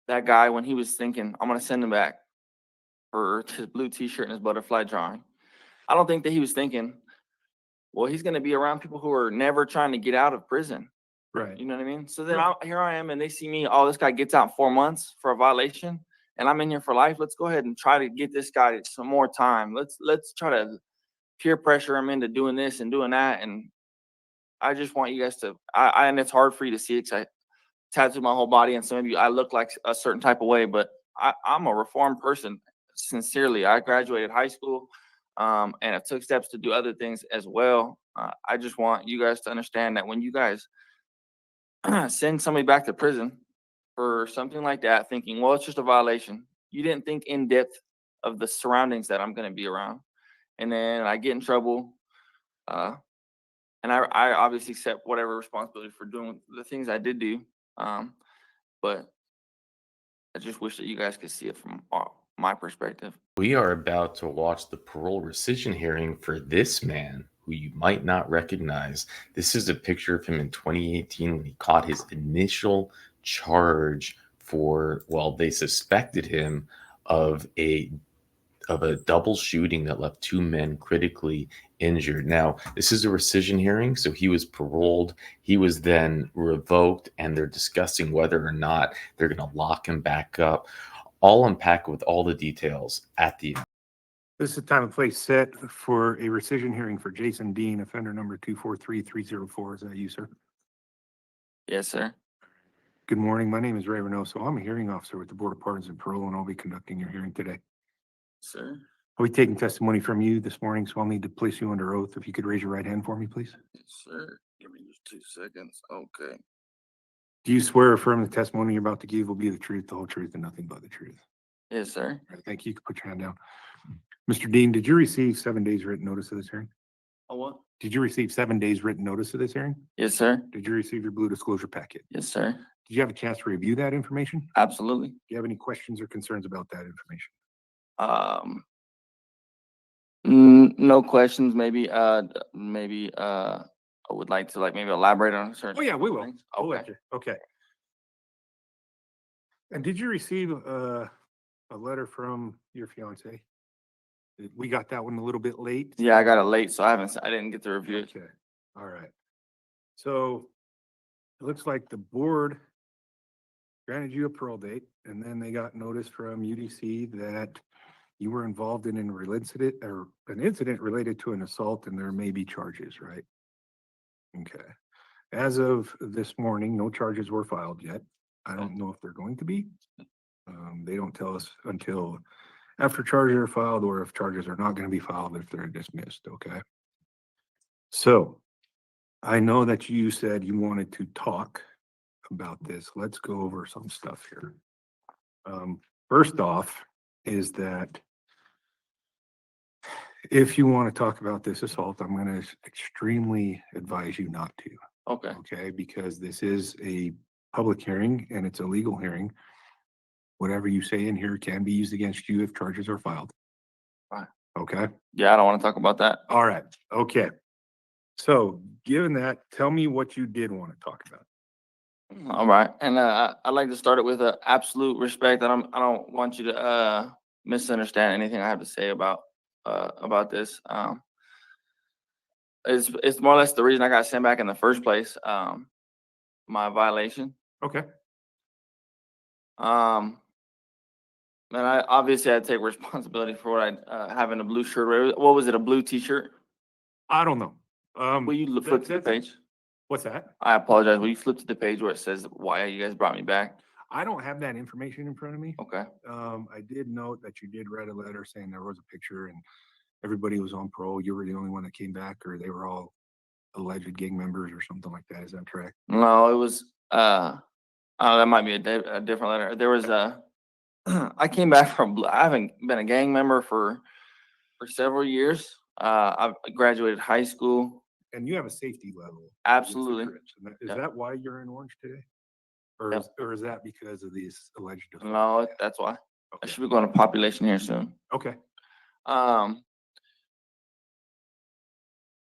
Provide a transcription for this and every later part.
that guy, when he was thinking, I'm gonna send him back for his blue T-shirt and his butterfly drawing. I don't think that he was thinking, well, he's gonna be around people who are never trying to get out of prison. Right. You know what I mean? So then Yeah. here I am, and they see me. Oh, this guy gets out in 4 months for a violation, and I'm in here for life. Let's go ahead and try to get this guy some more time. Let's try to peer pressure him into doing this and doing that. And I just want you guys to. And it's hard for you to see because I tattooed my whole body, and some of you, I look like a certain type of way, but I'm a reformed person. Sincerely, I graduated high school, and I took steps to do other things as well. I just want you guys to understand that when you guys send somebody back to prison for something like that, thinking, well, it's just a violation. You didn't think in depth of the surroundings that I'm going to be around. And then I get in trouble. Uh, and I obviously accept whatever responsibility for doing the things I did do. Um, but I just wish that you guys could see it from my perspective. We are about to watch the parole rescission hearing for this man who you might not recognize. This is a picture of him in 2018 when he caught his initial charge for, well, they suspected him of a double shooting that left two men critically injured. Now, this is a rescission hearing, so he was paroled. He was then revoked, and they're discussing whether or not they're going to lock him back up. I'll unpack with all the details at the end. This is the time and place set for a rescission hearing for Jayson D, offender number 243304. Is that you, sir? Yes, sir. Good morning. My name is Ray Reynoso. I'm a hearing officer with the Board of Pardons and Parole, and I'll be conducting your hearing today. Sir. I'll be taking testimony from you this morning, so I'll need to place you under oath. If you could raise your right hand for me, please. Yes, sir. Give me just 2 seconds. Okay. Do you swear or affirm the testimony you're about to give will be the truth, the whole truth, and nothing but the truth? Yes, sir. All right, thank you. You can put your hand down. Mr. Dean, did you receive 7 days written notice of this hearing? Oh, what? Did you receive 7 days written notice of this hearing? Yes, sir. Did you receive your blue disclosure packet? Yes, sir. Did you have a chance to review that information? Absolutely. Do you have any questions or concerns about that information? No questions. Maybe, I would like to maybe elaborate on certain. Oh, yeah, we will. things. We'll Okay. let you. Okay. And did you receive a letter from your fiance? We got that one a little bit late. Yeah, I got it late, so I didn't get to review it. Okay, all right. So it looks like the board granted you a parole date, and then they got notice from UDC that you were involved in an incident related to an assault, and there may be charges, right? Okay. As of this morning, no charges were filed yet. I don't know if they're going to be. They don't tell us until after charges are filed, or if charges are not going to be filed, if they're dismissed, okay? So I know that you said you wanted to talk about this. Let's go over some stuff here. First off is that if you want to talk about this assault, I'm going to extremely advise you not to, Okay. okay? Because this is a public hearing and it's a legal hearing. Whatever you say in here can be used against you if charges are filed. Fine. Okay? Yeah, I don't want to talk about that. All right. Okay. So given that, tell me what you did want to talk about. All right. And I'd like to start it with absolute respect. I don't want you to misunderstand anything I have to say about this. It's more or less the reason I got sent back in the first place. My violation. Okay. And I obviously had to take responsibility for what I having a blue shirt. What was it? A blue T-shirt? I don't know. Will you flip to the page? What's that? I apologize. Will you flip to the page where it says why you guys brought me back? I don't have that information in front of me. Okay. I did note that you did write a letter saying there was a picture and everybody was on parole. You were the only one that came back, or they were all alleged gang members or something like that. Is that correct? No, it was that might be a different letter. There was I came back from I haven't been a gang member for several years. I graduated high school. And you have a safety level. Absolutely. Is Yep. that why you're in Orange today? Or Yep. is that because of these alleged? No, that's why. I Okay. should be going to population here soon. Okay.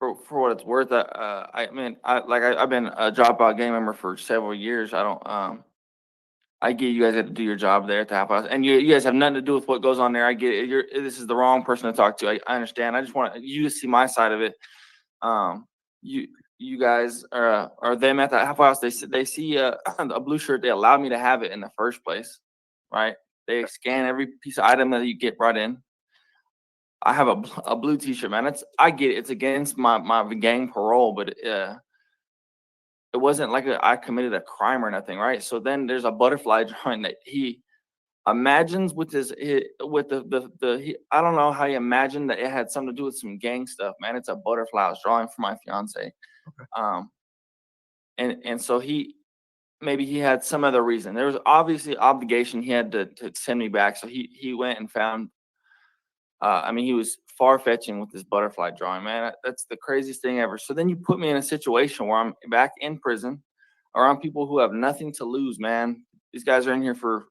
For what it's worth, I mean, I've been a dropout gang member for several years. I don't I get you guys have to do your job there at the half house, and you guys have nothing to do with what goes on there. I get it. This is the wrong person to talk to. I understand. I just want you to see my side of it. You you guys are them at the half house. They see a blue shirt. They allowed me to have it in the first place, right? They scan every piece of item that you get brought in. I have a blue T-shirt, man. I get it. It's against my gang parole, but it wasn't like I committed a crime or nothing, right? So then there's a butterfly drawing that he imagines with with I don't know how he imagined that it had something to do with some gang stuff, man. It's a butterfly I was drawing for my fiance. Okay. And so maybe he had some other reason. There was obviously obligation he had to send me back. So he went and found I mean, he was far-fetching with this butterfly drawing, man. That's the craziest thing ever. So then you put me in a situation where I'm back in prison around people who have nothing to lose, man. These guys are in here for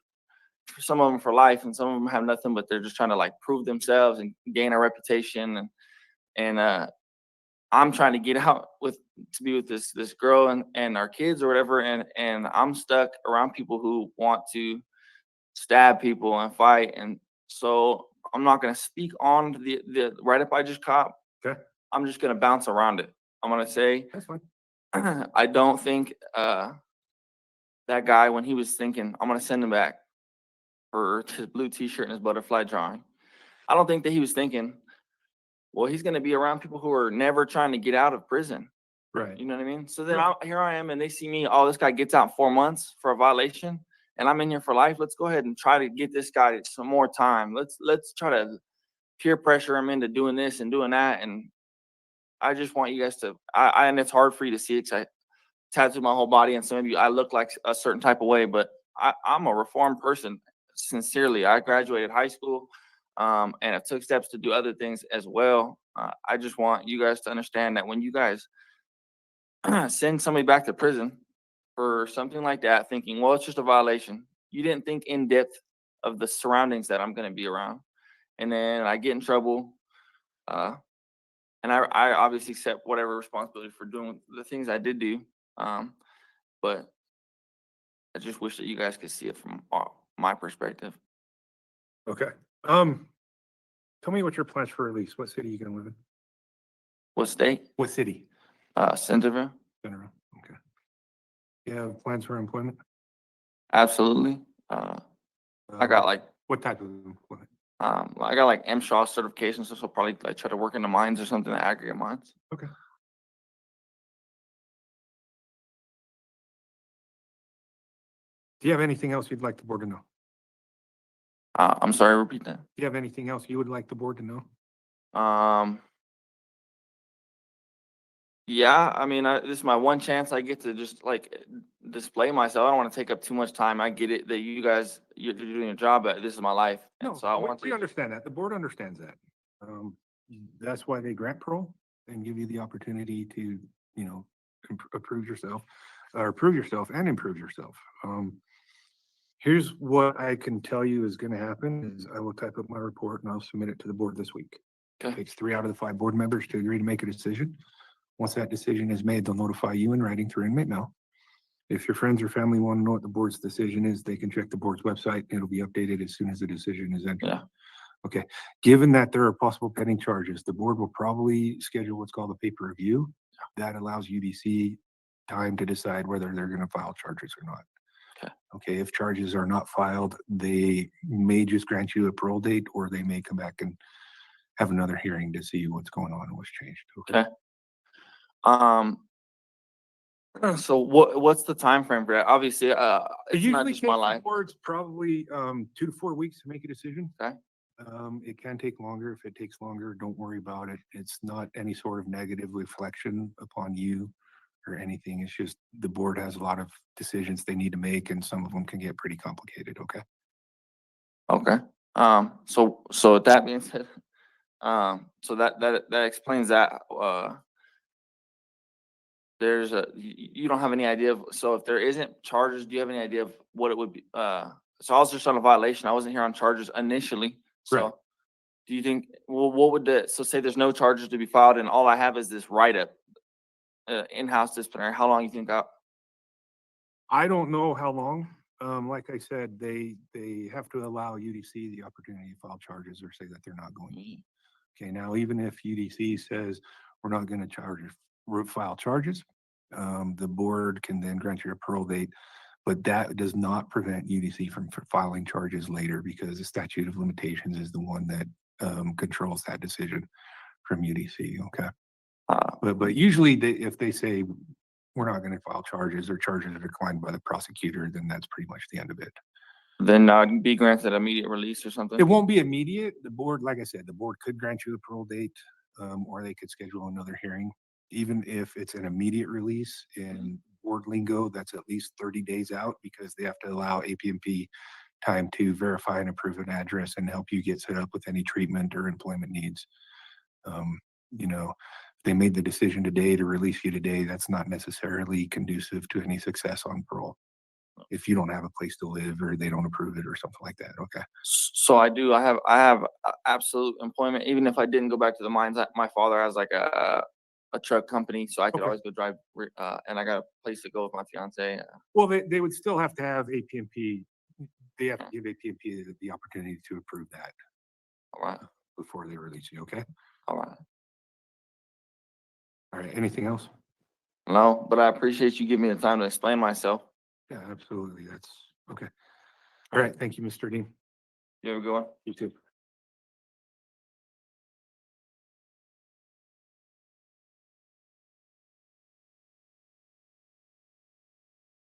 some of them for life, and some of them have nothing, but they're just trying to like prove themselves and gain a reputation. And I'm trying to get out to be with this girl and our kids or whatever, and I'm stuck around people who want to stab people and fight. And so I'm not going to speak on the write-up I just caught. Okay. I'm just going to bounce around it. I'm going to say, That's fine. I don't think that guy, when he was thinking, I'm going to send him back for his blue T-shirt and his butterfly drawing, I don't think that he was thinking, well, he's going to be around people who are never trying to get out of prison. Right. You know what I mean? So then Yeah. here I am, and they see me, oh, this guy gets out in 4 months for a violation, and I'm in here for life. Let's go ahead and try to get this guy some more time. Let's try to peer pressure him into doing this and doing that. And I just want you guys to, and it's hard for you to see it 'cause I tattooed my whole body, and some of you, I look like a certain type of way, but I'm a reformed person. Sincerely, I graduated high school, and I took steps to do other things as well. I just want you guys to understand that when you guys send somebody back to prison for something like that, thinking, well, it's just a violation. You didn't think in depth of the surroundings that I'm going to be around. And then I get in trouble. And I obviously accept whatever responsibility for doing the things I did do. But I just wish that you guys could see it from my perspective. Okay. Tell me what your plans for release. What city are you gonna live in? What state? What city? Centerville. General. Okay. You have plans for employment? Absolutely. I got like, What type of employment? I got like MSHA certifications, so I'll probably like try to work in the mines or something, the aggregate mines. Okay. Do you have anything else you'd like the board to know? I'm sorry, repeat that. Do you have anything else you would like the board to know? Yeah, I mean, this is my one chance I get to just like display myself. I don't want to take up too much time. I get it that you guys, you're doing your job, but this is my life. No, And so I want we to, understand that. The board understands that. That's why they grant parole and give you the opportunity to, approve yourself or prove yourself and improve yourself. Here's what I can tell you is gonna happen is I will type up my report and I'll submit it to the board this week. Okay. Takes 3 out of the 5 board members to agree to make a decision. Once that decision is made, they'll notify you in writing through inmate mail. If your friends or family want to know what the board's decision is, they can check the board's website. It'll be updated as soon as the decision is entered. Yeah. Okay. Given that there are possible pending charges, the board will probably schedule what's called a paper review. That allows UDC time to decide whether they're going to file charges or not. Okay. Okay. If charges are not filed, they may just grant you a parole date, or they may come back and have another hearing to see what's going on and what's changed. Okay. So what's the time frame for that? Obviously, It it's not usually just takes my the life. boards probably 2 to 4 weeks to make a decision. Okay. It can take longer. If it takes longer, don't worry about it. It's not any sort of negative reflection upon you or anything. It's just the board has a lot of decisions they need to make, and some of them can get pretty complicated. Okay. Okay. So with that being said, so that explains that. You don't have any idea of, so if there isn't charges, do you have any idea of what it would be? So I was just on a violation. I wasn't here on charges initially. So Right. do you think, well, what would so say there's no charges to be filed and all I have is this write-up, in-house disciplinary, how long you think I don't know how long. Like I said, they have to allow UDC the opportunity to file charges or say that they're not going to. Okay, now even if UDC says we're not going to file charges, the board can then grant you a parole date, but that does not prevent UDC from filing charges later because the statute of limitations is the one that controls that decision from UDC. Okay, but usually if they say we're not going to file charges or charges are declined by the prosecutor, then that's pretty much the end of it. Then be granted immediate release or something. It won't be immediate. The board, like I said, the board could grant you a parole date, or they could schedule another hearing. Even if it's an immediate release in board lingo, that's at least 30 days out because they have to allow APMP time to verify and approve an address and help you get set up with any treatment or employment needs. You know, if they made the decision today to release you today, that's not necessarily conducive to any success on parole. If you don't have a place to live or they don't approve it or something like that. Okay. So I have absolute employment, even if I didn't go back to the mines. My father has like a truck company, so I could Okay. always go drive, and I got a place to go with my fiance. Well, they would still have to have APMP. They have to give APMP the opportunity to approve that All right, before they release you. Okay. all right. All right. Anything else? No, but I appreciate you giving me the time to explain myself. Yeah, absolutely. That's okay. All right. Thank you, Mr. Dean. You have a good one. You too.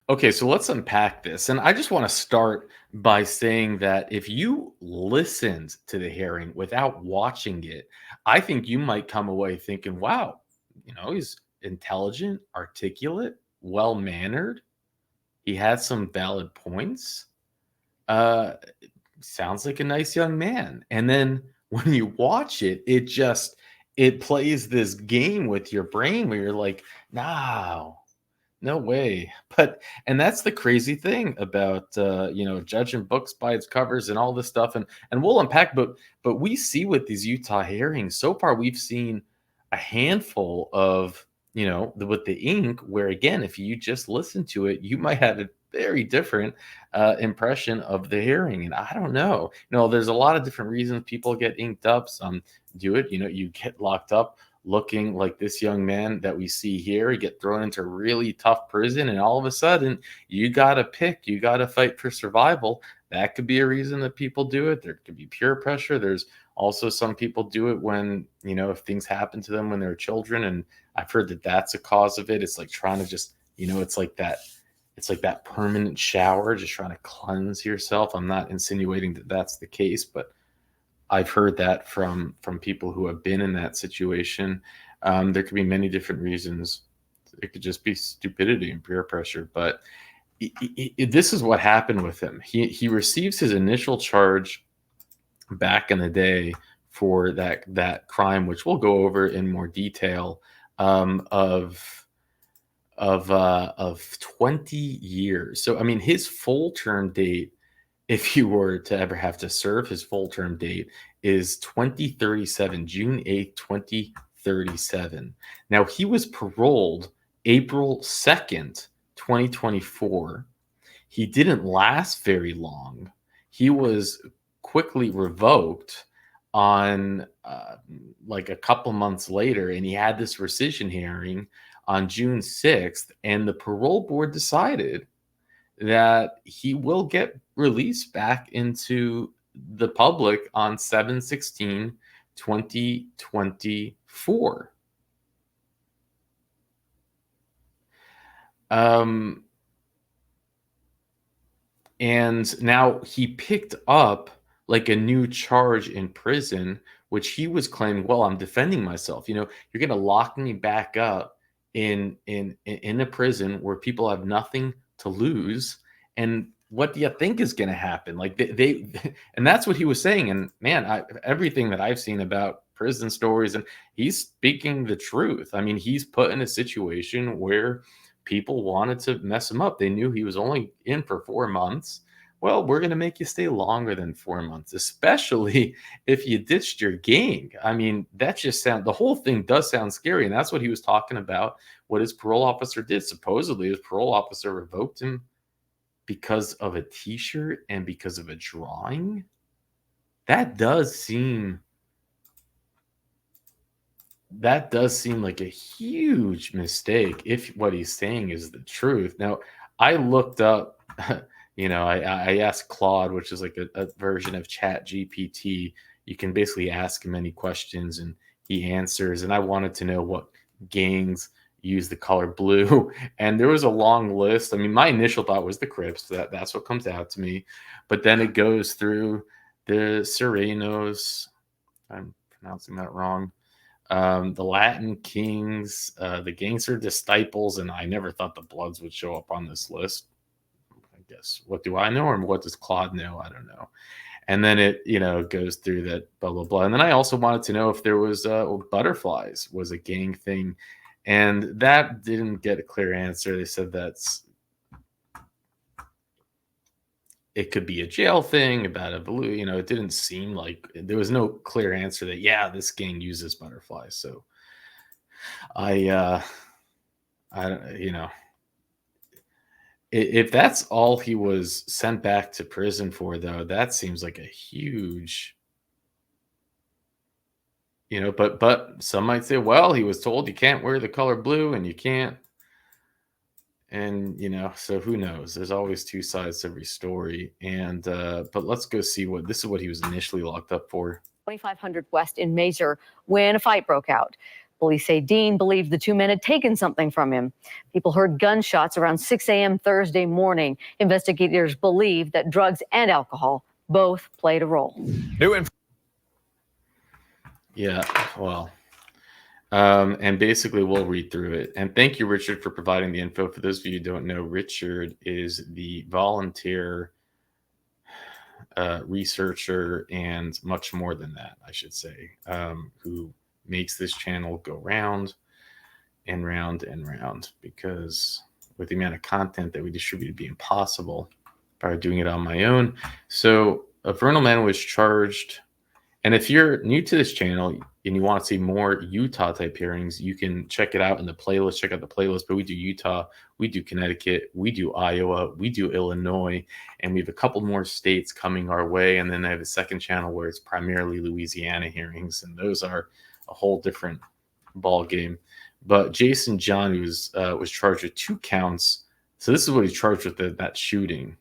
Okay, so let's unpack this. And I just want to start by saying that if you listened to the hearing without watching it, I think you might come away thinking, wow, he's intelligent, articulate, well mannered. He had some valid points. Uh, Sounds like a nice young man. And then when you watch it, it plays this game with your brain where you're like, no way. And that's the crazy thing about judging books by its covers and all this stuff. And we'll unpack, but we see with these Utah hearings so far, we've seen a handful of with the ink, where again, if you just listen to it, you might have a very different impression of the hearing. And I don't know. There's a lot of different reasons people get inked up. Some do it. You get locked up looking like this young man that we see here. You get thrown into a really tough prison, and all of a sudden you got to fight for survival. That could be a reason that people do it. There could be peer pressure. There's also some people do it when, if things happen to them when they're children. And I've heard that that's a cause of it. It's like trying to just, it's like that permanent shower, just trying to cleanse yourself. I'm not insinuating that that's the case, but I've heard that from people who have been in that situation. There could be many different reasons. It could just be stupidity and peer pressure. But this is what happened with him. He receives his initial charge back in the day for that crime, which we'll go over in more detail, of 20 years. So I mean, his full term date, if you were to ever have to serve his full term date, is 2037, June 8th, 2037. Now, he was paroled April 2nd, 2024. He didn't last very long. He was quickly revoked on like a couple months later, and he had this rescission hearing on June 6th, and the parole board decided that he will get released back into the public on 7/16/2024. And now he picked up like a new charge in prison, which he was claiming, well, I'm defending myself. You're going to lock me back up in a prison where people have nothing to lose. And what do you think is going to happen? Like they and that's what he was saying. And man, everything that I've seen about prison stories, and he's speaking the truth. I mean, he's put in a situation where people wanted to mess him up. They knew he was only in for 4 months. Well, we're going to make you stay longer than 4 months, especially if you ditched your gang. I mean, the whole thing does sound scary. And that's what he was talking about, what his parole officer did. Supposedly his parole officer revoked him because of a t-shirt and because of a drawing, that does seem like a huge mistake if what he's saying is the truth. Now, I looked up, I asked Claude, which is like a version of Chat GPT. You can basically ask him any questions and he answers. And I wanted to know what gangs use the color blue. And there was a long list. I mean, my initial thought was the Crips. That's what comes out to me. But then it goes through the Serenos. I'm pronouncing that wrong. The Latin Kings, the Gangster Disciples, and I never thought the Bloods would show up on this list. I guess, what do I know, or what does Claude know? I don't know. And then it, goes through that blah, blah, blah. And then I also wanted to know if there was butterflies was a gang thing. And that didn't get a clear answer. They said it could be a jail thing about a balloon. It didn't seem like there was no clear answer that, yeah, this gang uses butterflies. So if that's all he was sent back to prison for, though, that seems like a huge, but some might say, well, he was told you can't wear the color blue and you can't. And, so who knows? There's always two sides to every story. And, but let's go see this is what he was initially locked up for. 2500 West in Mazer when a fight broke out. Police say Dean believed the two men had taken something from him. People heard gunshots around 6 a.m. Thursday morning. Investigators believe that drugs and alcohol both played a role. Yeah, well. And basically, we'll read through it. And thank you, Richard, for providing the info. For those of you who don't know, Richard is the volunteer researcher and much more than that, I should say, who makes this channel go round and round and round, because with the amount of content that we distribute, it'd be impossible if I were doing it on my own. So Vernal Man was charged. And if you're new to this channel and you want to see more Utah type hearings, you can check it out in the playlist. Check out the playlist. But we do Utah, we do Connecticut, we do Iowa, we do Illinois, and we have a couple more states coming our way. And then I have a second channel where it's primarily Louisiana hearings, and those are a whole different ball game. But Jason John was charged with 2 counts. So this is what he's charged with, that shooting.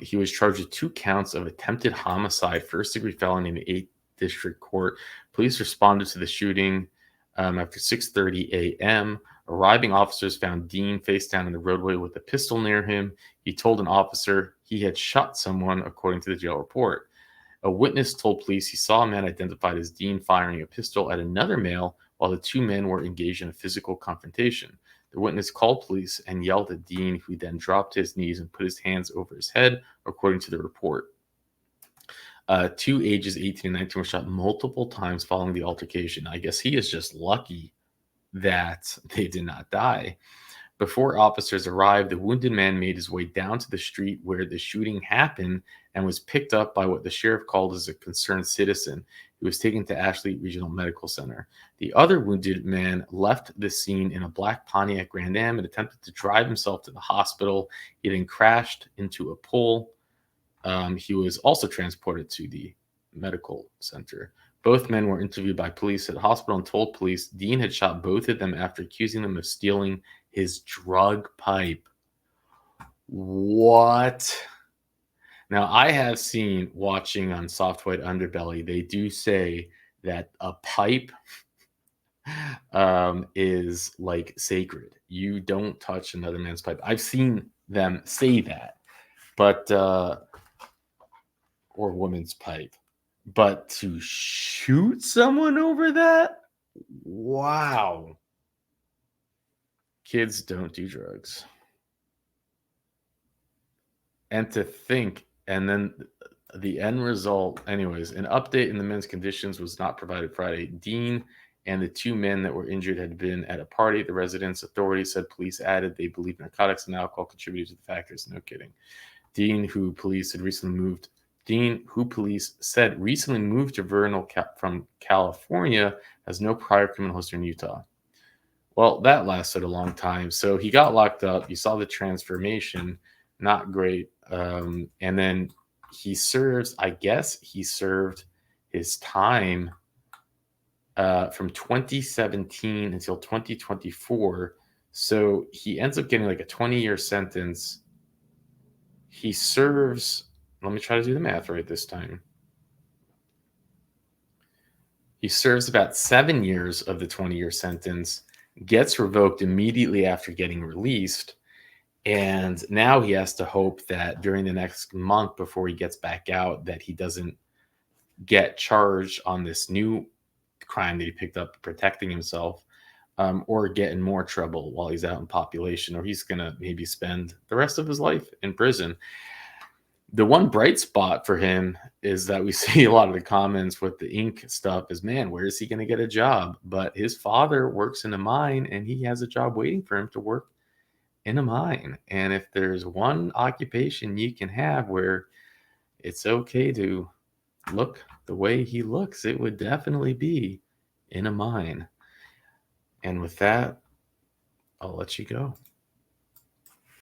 He was charged with 2 counts of attempted homicide, first-degree felony in the 8th District Court. Police responded to the shooting after 6:30 a.m. Arriving officers found Dean face down in the roadway with a pistol near him. He told an officer he had shot someone, according to the jail report. A witness told police he saw a man identified as Dean firing a pistol at another male while the 2 men were engaged in a physical confrontation. The witness called police and yelled at Dean, who then dropped to his knees and put his hands over his head, according to the report. 2 ages 18 and 19 were shot multiple times following the altercation. I guess he is just lucky that they did not die. Before officers arrived, the wounded man made his way down to the street where the shooting happened and was picked up by what the sheriff called as a concerned citizen. He was taken to Ashley Regional Medical Center. The other wounded man left the scene in a black Pontiac Grand Am and attempted to drive himself to the hospital. He then crashed into a pole. He was also transported to the medical center. Both men were interviewed by police at the hospital and told police Dean had shot both of them after accusing them of stealing his drug pipe. What? Now, I have seen, watching on Soft White Underbelly, they do say that a pipe is like sacred. You don't touch another man's pipe. I've seen them say that, but or woman's pipe. But to shoot someone over that? Wow. Kids don't do drugs. And to think, and then the end result, anyways, an update in the men's conditions was not provided Friday. Dean and the 2 men that were injured had been at a party at the residence. Authorities said police added they believe narcotics and alcohol contributed to the factors. No kidding. Dean, who police said recently moved to Vernal from California, has no prior criminal history in Utah. Well, that lasted a long time. So he got locked up. You saw the transformation. not great. And then he serves, I guess he served his time from 2017 until 2024. So he ends up getting like a 20-year sentence. He serves, let me try to do the math right this time. He serves about 7 years of the 20-year sentence, gets revoked immediately after getting released. And now he has to hope that during the next month before he gets back out, that he doesn't get charged on this new crime that he picked up protecting himself, or get in more trouble while he's out in population, or he's going to maybe spend the rest of his life in prison. The one bright spot for him is that we see a lot of the comments with the ink stuff is, man, where is he going to get a job? But his father works in a mine, and he has a job waiting for him to work in a mine. And if there's one occupation you can have where it's okay to look the way he looks, it would definitely be in a mine. And with that, I'll let you go.